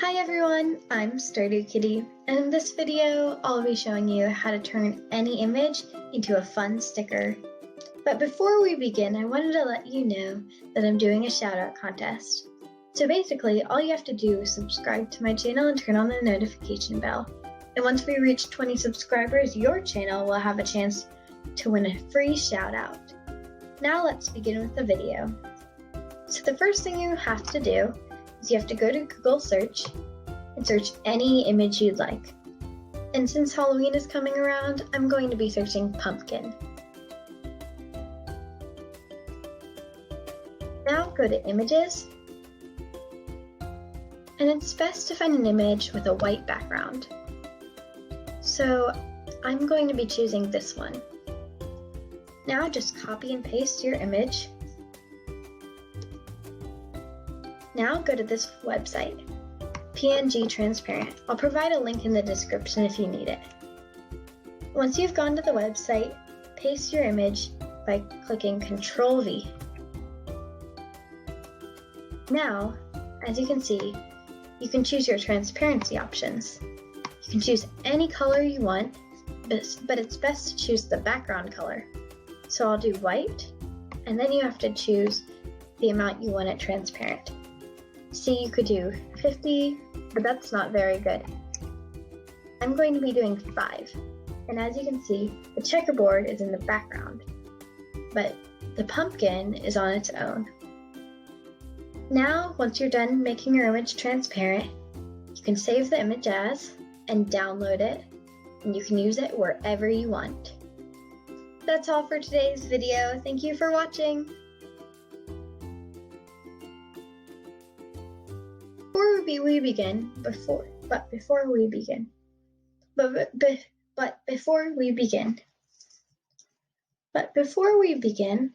Hi everyone, I'm Stardew Kitty, and in this video I'll be showing you how to turn any image into a fun sticker. But before we begin, I wanted to let you know that I'm doing a shoutout contest. So basically, all you have to do is subscribe to my channel and turn on the notification bell. And once we reach 20 subscribers, your channel will have a chance to win a free shoutout. Now let's begin with the video. So the first thing you have to do is you have to go to Google search and search any image you'd like. And since Halloween is coming around, I'm going to be searching pumpkin. Now go to images, and it's best to find an image with a white background. So I'm going to be choosing this one. Now just copy and paste your image. Now go to this website, PNG Transparent. I'll provide a link in the description if you need it. Once you've gone to the website, paste your image by clicking Ctrl V. Now, as you can see, you can choose your transparency options. You can choose any color you want, but it's best to choose the background color. So I'll do white, and then you have to choose the amount you want it transparent. See, you could do 50, but that's not very good. I'm going to be doing 5, and as you can see, the checkerboard is in the background, but the pumpkin is on its own. Now, once you're done making your image transparent, you can save the image as, and download it, and you can use it wherever you want. That's all for today's video. Thank you for watching. Before we begin,